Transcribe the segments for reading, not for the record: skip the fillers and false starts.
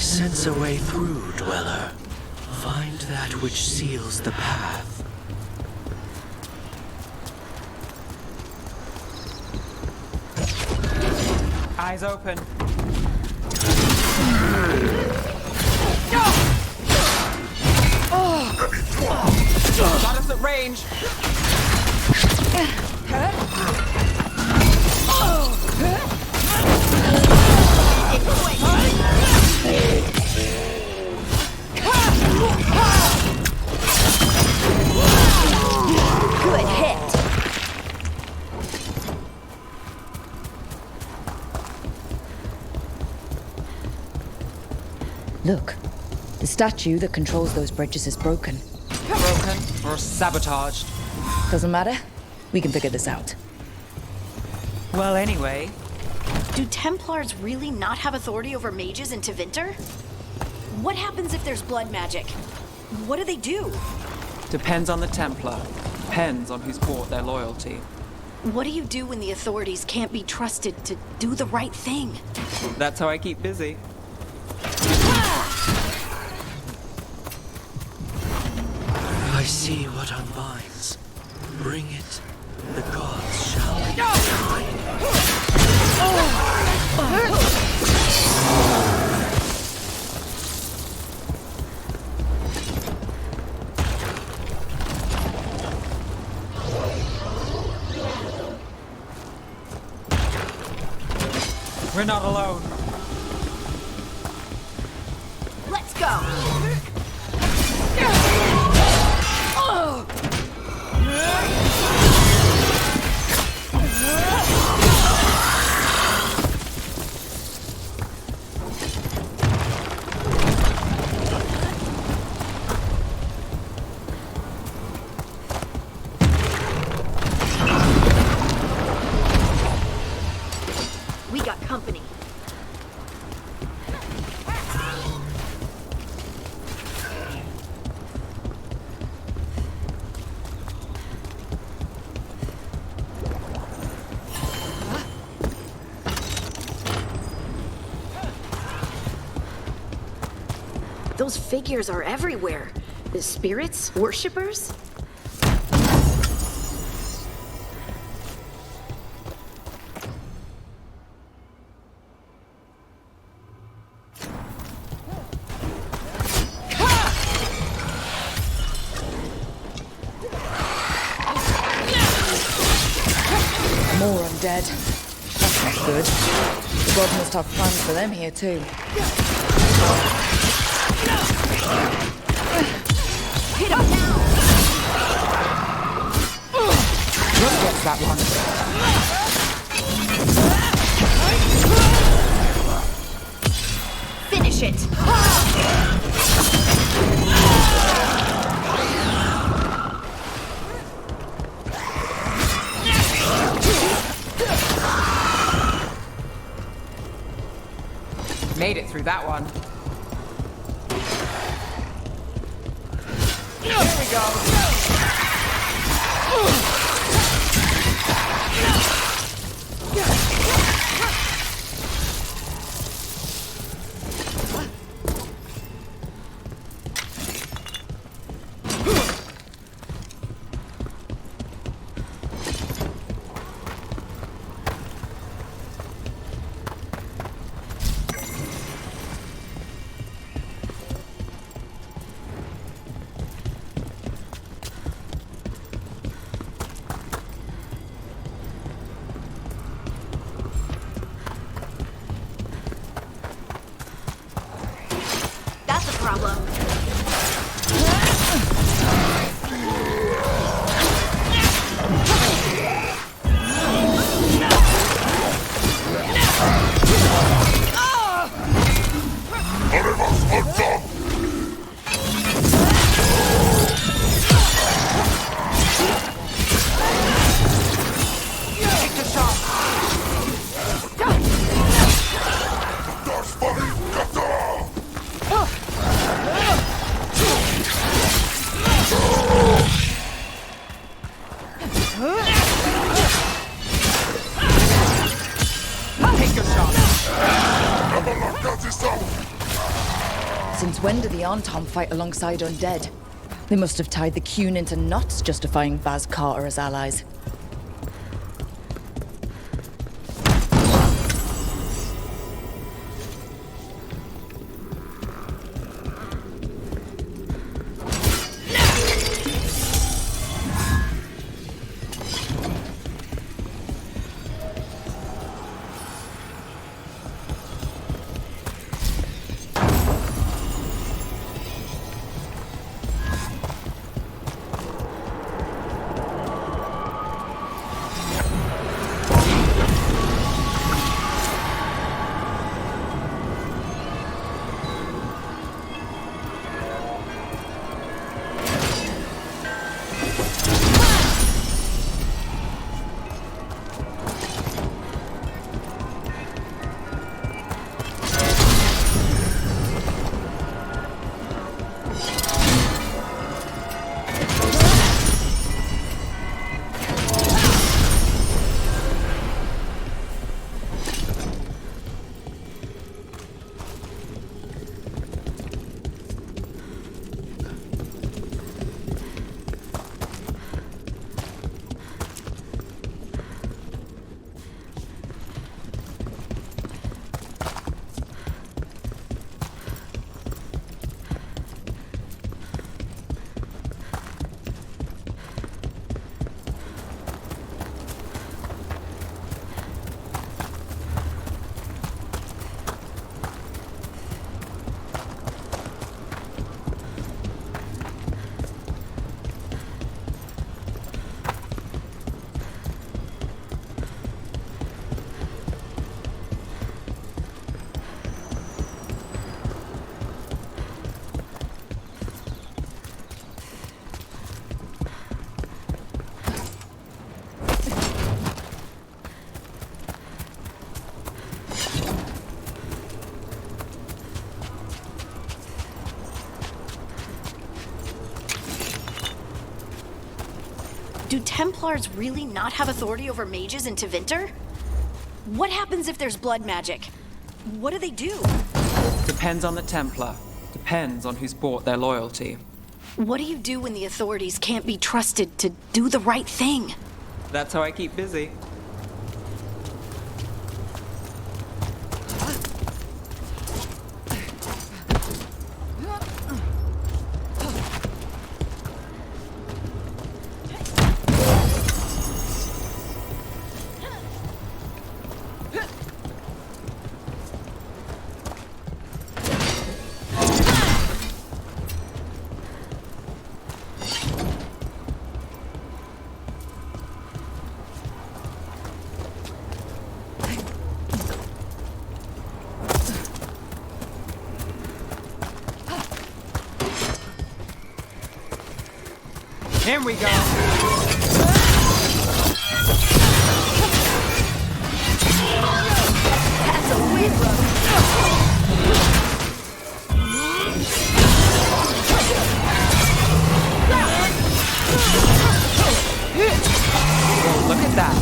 sense a way through, Dweller. Find that which seals the path. Eyes open. Got us at range. Good hit. Look, the statue that controls those bridges is broken. Broken or sabotaged. Doesn't matter. We can figure this out. Well, anyway, Do Templars really not have authority over mages in Tevinter? What happens if there's blood magic? What do they do? depends on the Templar. Depends on who's bought their loyalty. What do you do when the authorities can't be trusted to do the right thing? That's how I keep busy. I see what unbinds. Bring it. The gods shall be mine. We're not alone. Let's go! We got company. Those figures are everywhere. The spirits? Worshippers? More undead. That's not good. The gods must have plans for them here too. Hit up now! Good gets that one. Finish it! Made it through that one. Here we go. That's a problem. Take the shot. Since when do the Antom fight alongside undead? They must have tied the Qun into knots justifying Vaz Carter as allies. Do Templars really not have authority over mages in Tevinter? What happens if there's blood magic? What do they do? Depends on the Templar. Depends on who's bought their loyalty. What do you do when the authorities can't be trusted to do the right thing? That's how I keep busy. Here we go. That's a weird run. Whoa, look at that.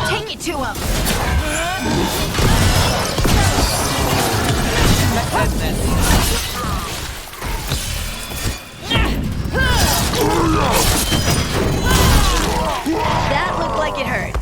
Take it to him! Let's end this. That looked like it hurt.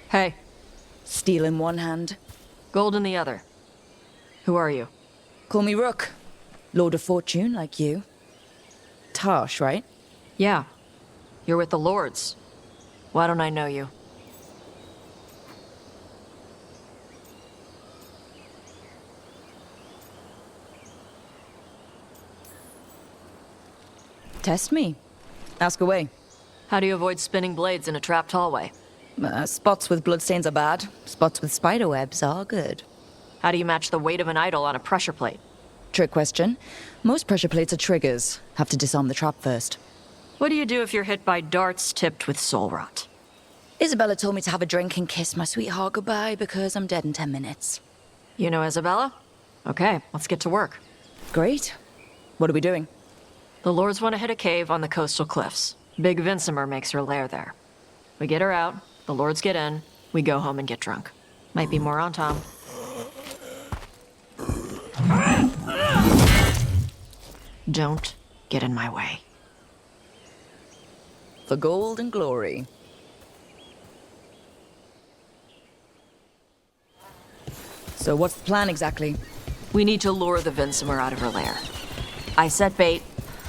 Hey, Steel in one hand. gold in the other. Who are you? Call me Rook. Lord of Fortune, like you. Tarsh, right? Yeah, you're with the Lords. Why don't I know you? Test me. Ask away. How do you avoid spinning blades in a trapped hallway? Spots with bloodstains are bad. Spots with spiderwebs are good. How do you match the weight of an idol on a pressure plate? Trick question. Most pressure plates are triggers. Have to disarm the trap first. What do you do if you're hit by darts tipped with soul rot? Isabella told me to have a drink and kiss my sweetheart goodbye because I'm dead in 10 minutes. You know Isabella? Okay, let's get to work. Great. What are we doing? The Lords want to hit a cave on the coastal cliffs. Big Vincimer makes her lair there. We get her out, the Lords get in, we go home and get drunk. Might be more on Tom. Don't get in my way. For gold and glory. So what's the plan exactly? We need to lure the Vincimer out of her lair. I set bait,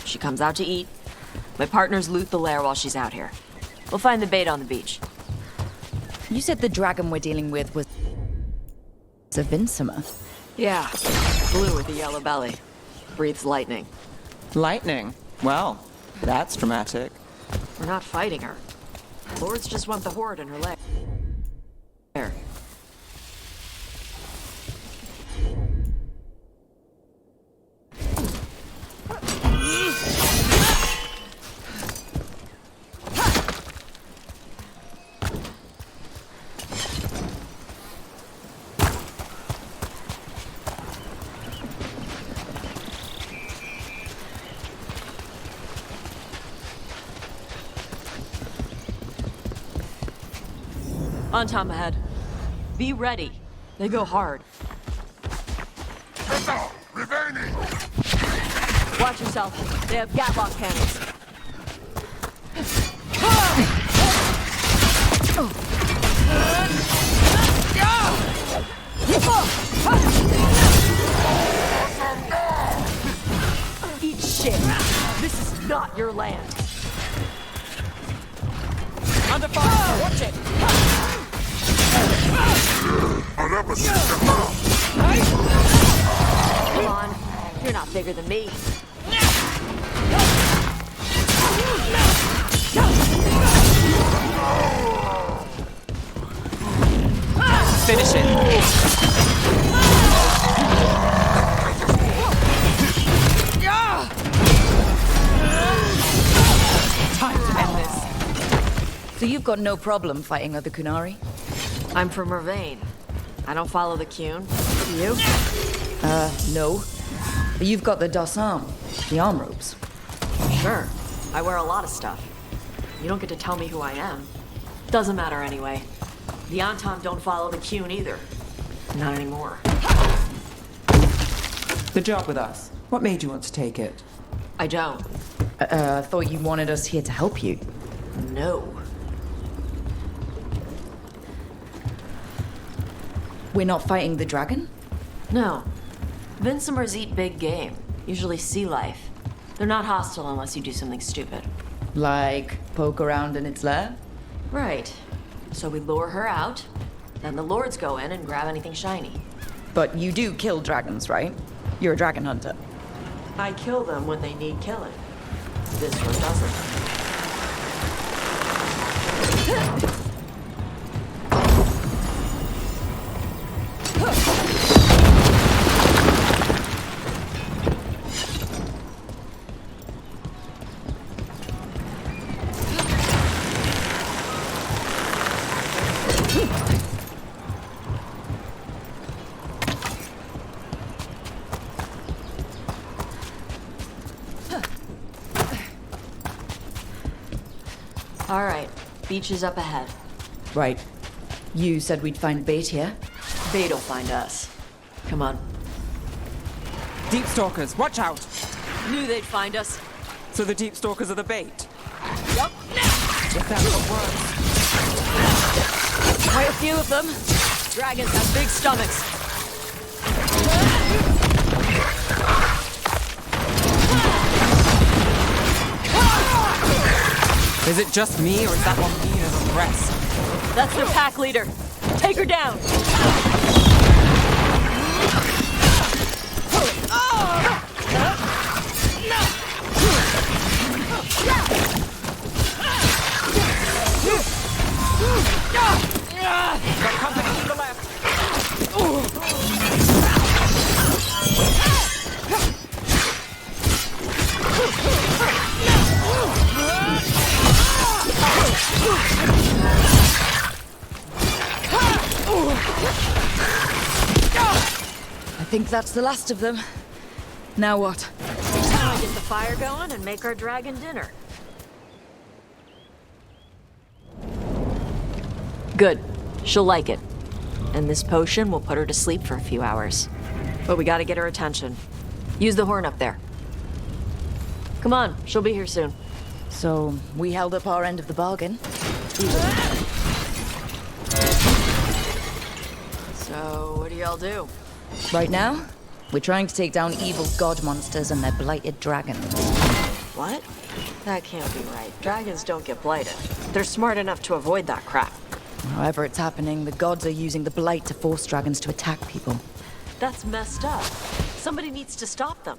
she comes out to eat. My partners loot the lair while she's out here. We'll find the bait on the beach. You said the dragon we're dealing with was a Vincimer. Yeah, blue with a yellow belly. Breathes lightning. Lightning? Well, that's dramatic. We're not fighting her. Lords just want the horde in her lair. On time ahead. Be ready. They go hard. Watch yourself. They have gatlock cannons. Eat shit. This is not your land. Under fire. Watch it. Come on. You're not bigger than me. Finish it. Time to end this. So you've got no problem fighting other Kunari? I'm from Mervain. I don't follow the Qun. Do you? No. But you've got the Dossarm, the arm ropes. Sure. I wear a lot of stuff. You don't get to tell me who I am. Doesn't matter anyway. The Anton don't follow the Qun either. Not anymore. The job with us. What made you want to take it? I don't. I thought you wanted us here to help you. No. We're not fighting the dragon? No. Vincimers eat big game. Usually sea life. They're not hostile unless you do something stupid. Like poke around in its lair? Right. So we lure her out, then the lords go in and grab anything shiny. But you do kill dragons, right? You're a dragon hunter. I kill them when they need killing. This one doesn't. All right, beach is up ahead. Right. You said we'd find bait here? Bait'll find us. Come on. Deep stalkers, watch out! Knew they'd find us. So the deep stalkers are the bait. Yup. If that's what works. Quite a few of them. Dragons have big stomachs. Is it just me, or is that one meaner than the rest? That's their pack leader. Take her down. Got company to the left. I think that's the last of them. Now what? Now I get the fire going and make our dragon dinner. Good. She'll like it. And this potion will put her to sleep for a few hours. But we gotta get her attention. Use the horn up there. Come on, she'll be here soon. So, we held up our end of the bargain. So, what do y'all do? Right now, we're trying to take down evil god monsters and their blighted dragons. What? That can't be right. Dragons don't get blighted. They're smart enough to avoid that crap. However it's happening, the gods are using the blight to force dragons to attack people. That's messed up. Somebody needs to stop them.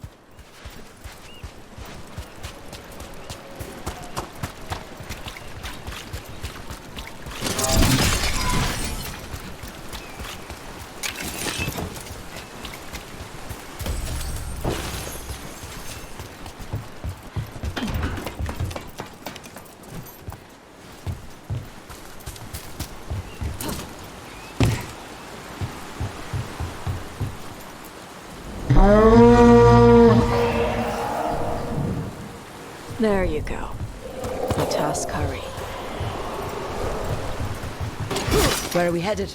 There you go. A toss curry. Where are we headed?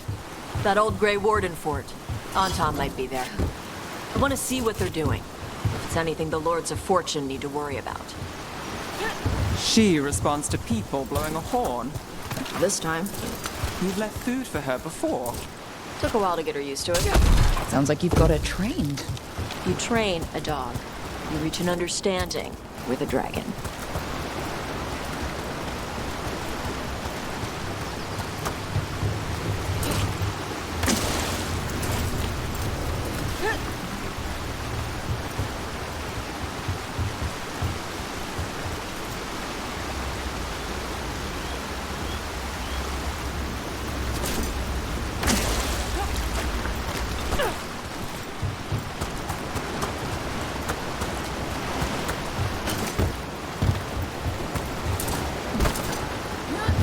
That old Grey Warden fort. Anton might be there. I want to see what they're doing. If it's anything the Lords of Fortune need to worry about. She responds to people blowing a horn. This time, You've left food for her before. took a while to get her used to it. Sounds like you've got her trained. You train a dog. You reach an understanding with a dragon.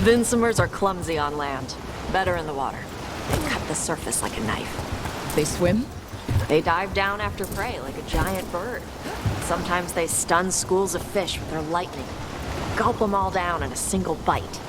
Vinsomers are clumsy on land, better in the water. They cut the surface like a knife. They swim? They dive down after prey like a giant bird. Sometimes they stun schools of fish with their lightning. Gulp them all down in a single bite.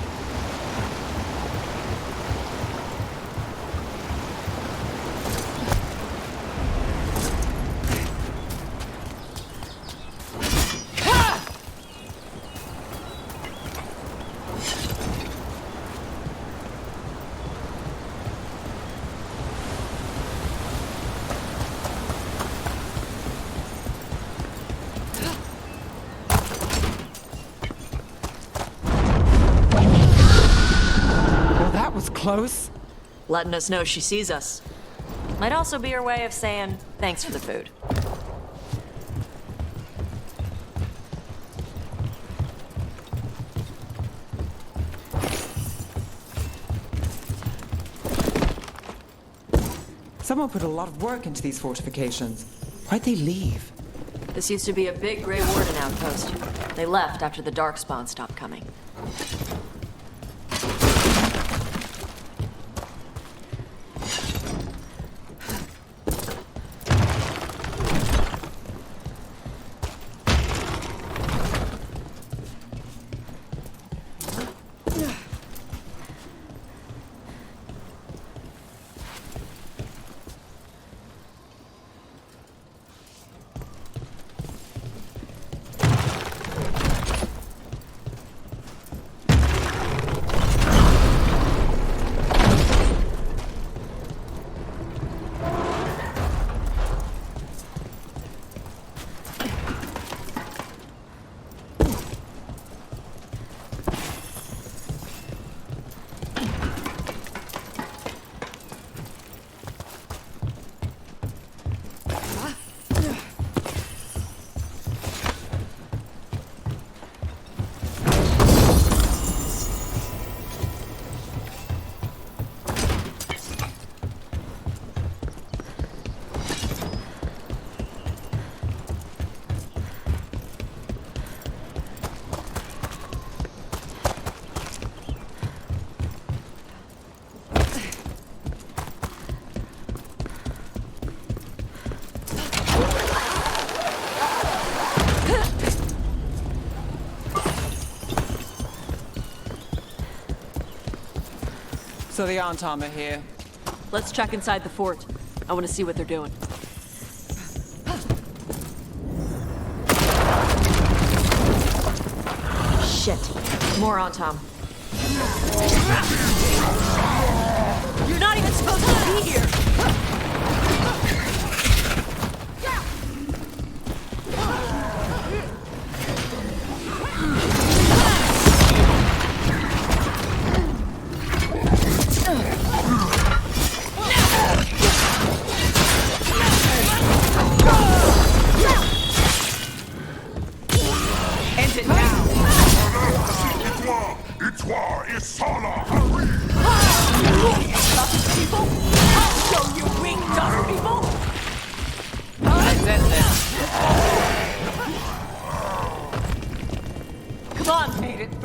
Close? Letting us know she sees us. Might also be her way of saying thanks for the food. Someone put a lot of work into these fortifications. Why'd they leave? This used to be a big Grey Warden outpost. They left after the Darkspawn stopped coming. So the Antom are here. Let's check inside the fort. I want to see what they're doing. Shit. More Antom. You're not even supposed to be here!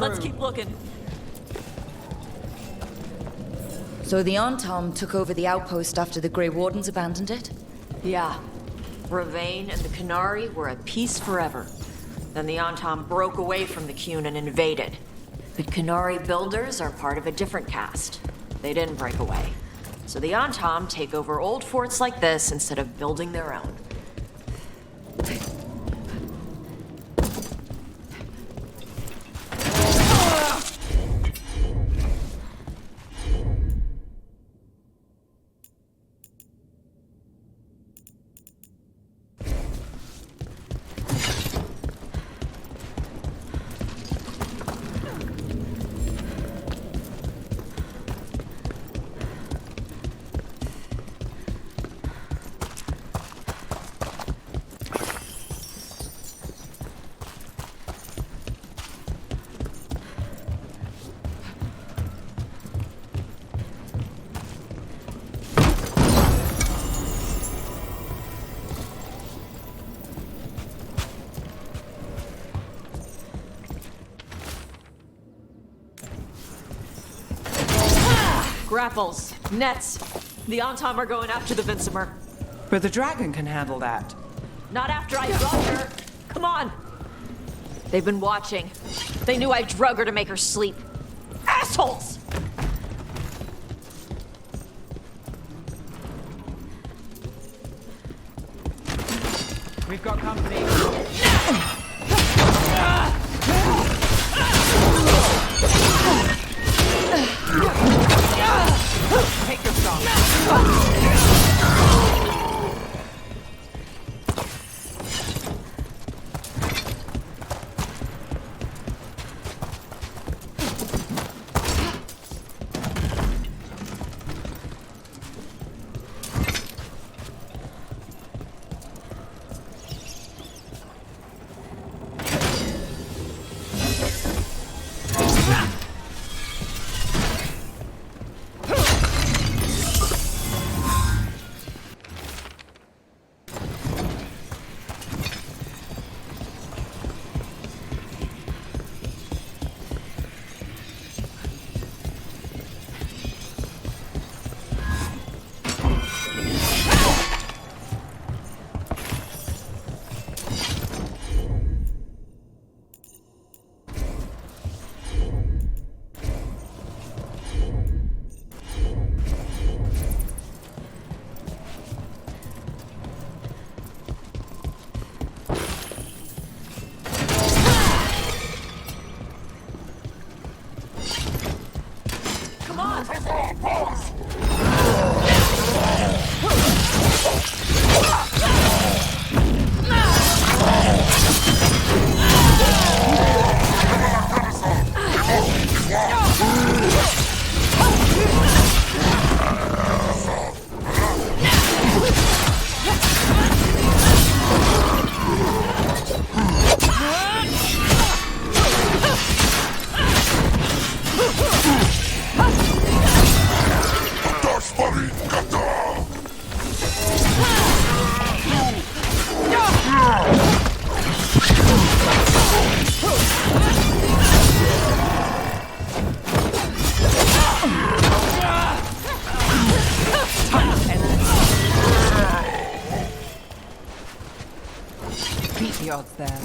Let's keep looking. So the Antom took over the outpost after the Grey Wardens abandoned it? Yeah. Ravane and the Qunari were at peace forever. Then the Antom broke away from the Qun and invaded. But Qunari builders are part of a different caste. They didn't break away. So the Antom take over old forts like this instead of building their own. Grapples, nets. The Antom are going after the Vincimer. But the dragon can handle that. Not after I drugged her. Come on. They've been watching. They knew I drug her to make her sleep. Assholes! We've got company. Take your shot. Beat the odds there.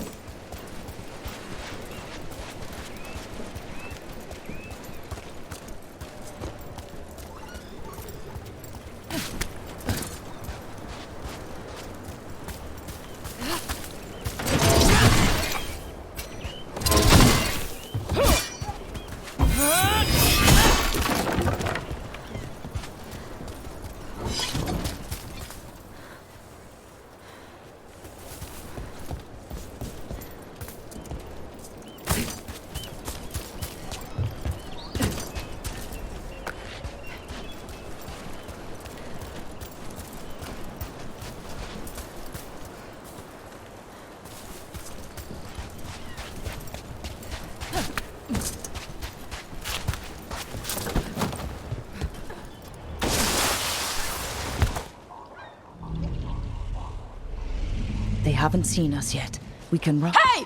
They haven't seen us yet. We can run. Hey!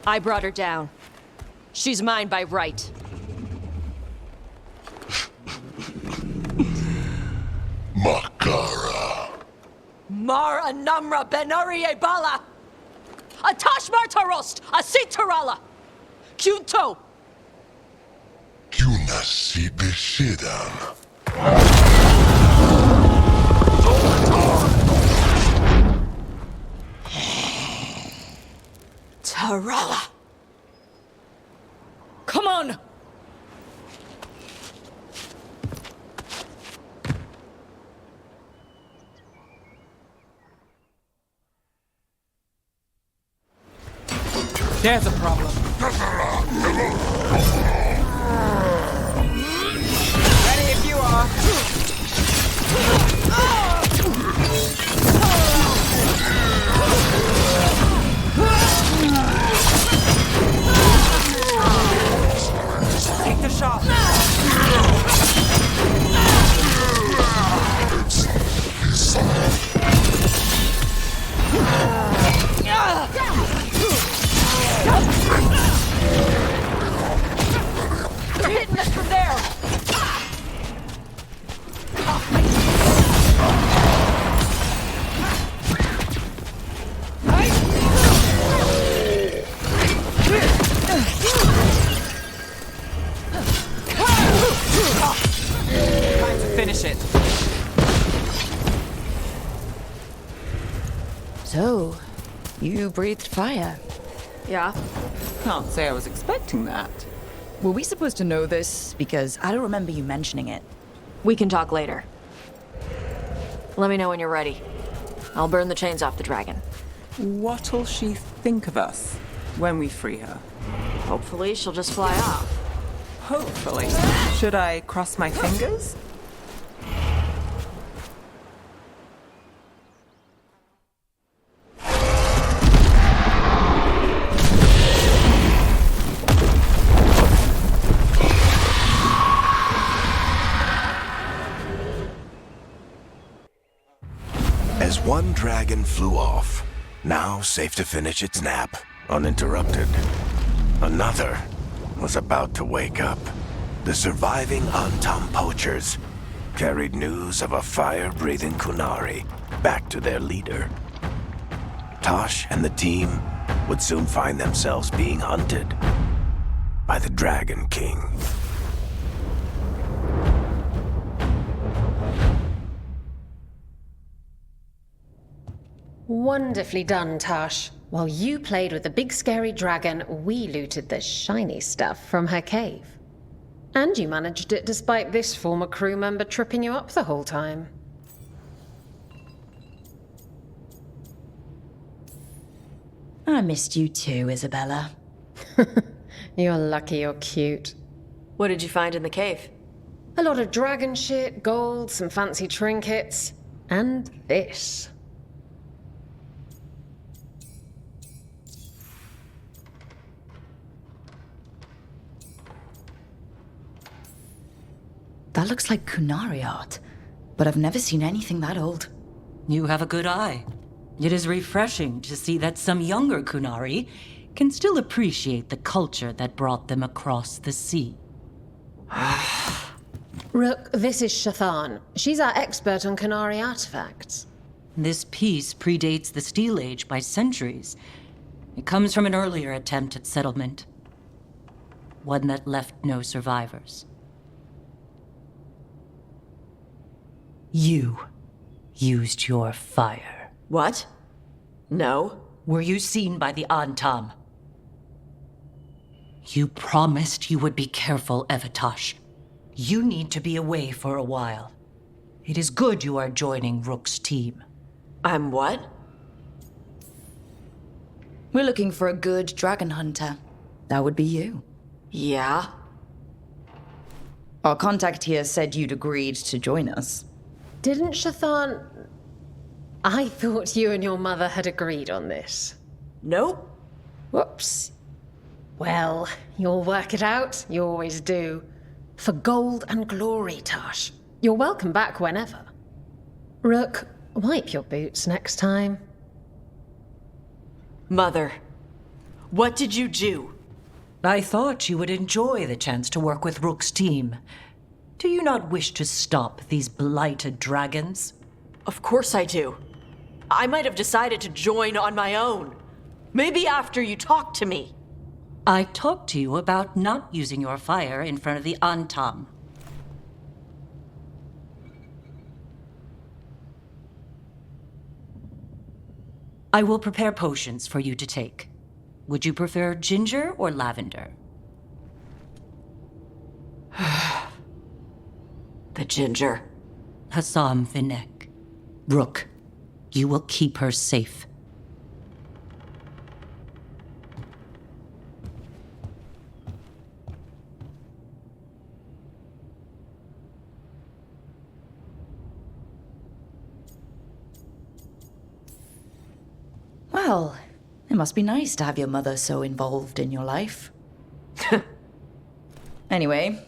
I brought her down. She's mine by right. Makara. Mara Namra Benarie Bala! A Tashmar Tarost! A Sitarala! Kunto! Kuna si beshidan. Tarala! Come on! There's a problem. Ready if you are. Take the shot. They're hitting us from there! Time to finish it. So, you breathed fire. Yeah. Can't say I was expecting that. Were we supposed to know this? Because I don't remember you mentioning it. We can talk later. Let me know when you're ready. I'll burn the chains off the dragon. What'll she think of us when we free her? Hopefully she'll just fly off. Hopefully. Should I cross my fingers? As one dragon flew off, now safe to finish its nap, uninterrupted, another was about to wake up. The surviving Antam poachers carried news of a fire-breathing Kunari back to their leader. Tosh and the team would soon find themselves being hunted by the Dragon King. Wonderfully done, Tash. While you played with the big scary dragon, we looted the shiny stuff from her cave. And you managed it despite this former crew member tripping you up the whole time. I missed you too, Isabella. You're lucky you're cute. What did you find in the cave? A lot of dragon shit, gold, some fancy trinkets, and this. That looks like Kunari art, but I've never seen anything that old. You have a good eye. It is refreshing to see that some younger Kunari can still appreciate the culture that brought them across the sea. Rook, this is Shathan. She's our expert on Kunari artifacts. This piece predates the Steel Age by centuries. It comes from an earlier attempt at settlement. One that left no survivors. You used your fire. What? No. Were you seen by the Antam? You promised you would be careful, Evatosh. You need to be away for a while. It is good you are joining Rook's team. I'm what? We're looking for a good dragon hunter. That would be you. Yeah? Our contact here said you'd agreed to join us. Didn't Shathan... I thought you and your mother had agreed on this. Nope. Whoops. Well, you'll work it out. You always do. For gold and glory, Tash. You're welcome back whenever. Rook, wipe your boots next time. Mother, what did you do? I thought you would enjoy the chance to work with Rook's team. Do you not wish to stop these blighted dragons? Of course I do. I might have decided to join on my own. Maybe after you talked to me. I talked to you about not using your fire in front of the Antam. I will prepare potions for you to take. Would you prefer ginger or lavender? The ginger. Hassam Finek. Rook, you will keep her safe. Well, it must be nice to have your mother so involved in your life. Anyway,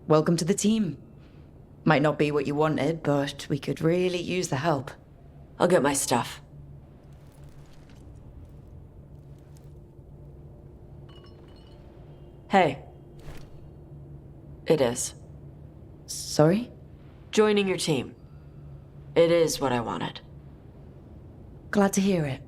welcome to the team. Might not be what you wanted, but we could really use the help. I'll get my stuff. Hey. It is. Sorry? Joining your team. It is what I wanted. Glad to hear it.